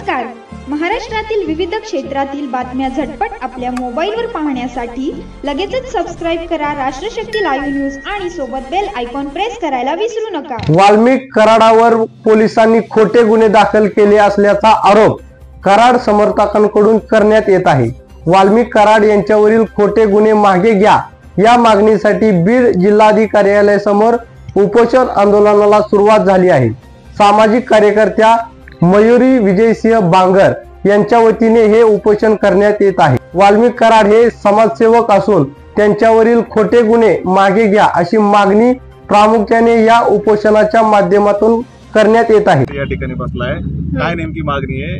नमस्कार. महाराष्ट्रातील विविध क्षेत्रातील बातम्या झटपट आपल्या मोबाईलवर पाहण्यासाठी लगेचच सबस्क्राइब करा राष्ट्रशक्ती लाईव्ह न्यूज आणि सोबत बेल आयकॉन प्रेस करायला विसरू नका. वाल्मिक कराडावर पोलिसांनी खोटे गुन्हे दाखल केले असल्याचा आरोप कराड समर्थकांकडून करण्यात येत आहे. वाल्मिक कराड यांच्यावरील खोटे गुन्हे मागे घ्या या मागणीसाठी बीड जिल्हाधिकार्यालयासमोर उपोषण आंदोलनाला सुरुवात झाली आहे. सामाजिक कार्यकर्त्या मयुरी विजयसिंह बांगर यांच्या वतीने हे उपोषण करण्यात येत आहे. वाल्मिक कराड हे समाजसेवक असून त्यांच्यावरील खोटे गुन्हे मागे घ्या अशी मागणी प्रामुख्याने या उपोषणाच्या माध्यमातून करण्यात येत आहे. या ठिकाणी बसलाय, काय नेमकी मागणी आहे?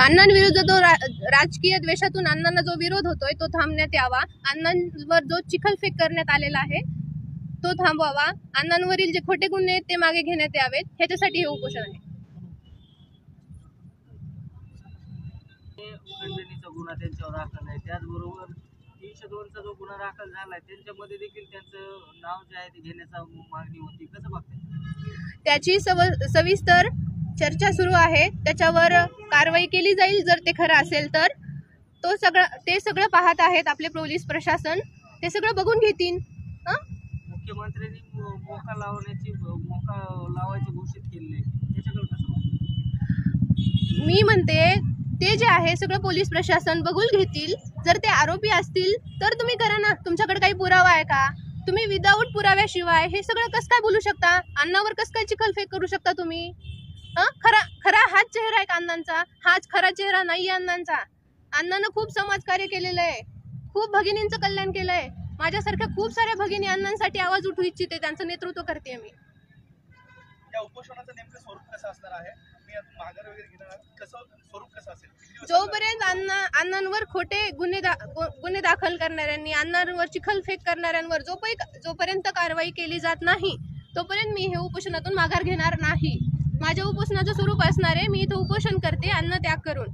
अण्णांविरुद्ध जो राजकीय द्वेषातून अण्णांना जो विरोध होतोय तो थांबण्यात यावा. अण्णांवर जो चिखलफेक करण्यात आलेला आहे तो थांबवावा. अण्णांवरील जे खोटे गुन्हे आहेत ते मागे घेण्यात यावेत, ह्याच्यासाठी हे उपोषण आहे. खंडणीचा गुन्हा त्यांच्यावर दाखल आहे, त्याचबरोबर 302चा जो गुन्हा दाखल झालाय त्यांच्यामध्ये देखील त्यांचं नाव जे आहे ते घेण्याचा मागणी होती. कसं बघताय? त्याची सविस्तर चर्चा सुरू आहे. त्याच्यावर कारवाई केली जाईल जर ते खरं असेल तर. ते सगळं पाहत आहेत आपले पोलीस प्रशासन, ते सगळं बघून घेतील. मुख्यमंत्र्यांनी मोका लावायची घोषित केले, त्याच्याकडे कसं? मी म्हणते ते जे आहे सगळं पोलीस प्रशासन बघून घेतील. जर ते आरोपी असतील तर तुम्ही करा ना. तुमच्याकडे काही पुरावा आहे का? तुम्ही विदाऊट पुराव्याशिवाय हे सगळं कसं काय बोलू शकता? अण्णावर कसं काय चिखलफेक करू शकता तुम्ही? खरा हाच चेहरा आहे का अण्णांचा? हाच खरा चेहरा नाही अण्णांचा. अण्णांना खूप समाजकार्य केलेलं आहे, खूप भगिनींचं कल्याण केलंय. माझ्यासारख्या खूप साऱ्या भगिनी अण्णांसाठी आवाज उठवू इच्छिते, त्यांचं नेतृत्व करते मी. या उपोषणाचं नेमकं स्वरूप कसं असणार आहे? मी आता माघार वगैरे घेणार, कसं स्वरूप कसं असेल? जोपर्यंत अण्णांवर खोटे गुन्हे दाखल करणाऱ्यांनी, अण्णांवर चिखलफेक करणाऱ्यांवर जोपर्यंत कारवाई केली जात नाही तोपर्यंत मी हे उपोषणातून माघार घेणार नाही. माझ्या उपोषणाचं स्वरूप असणार आहे, मी इथं उपोषण करते अन्न त्याग करून.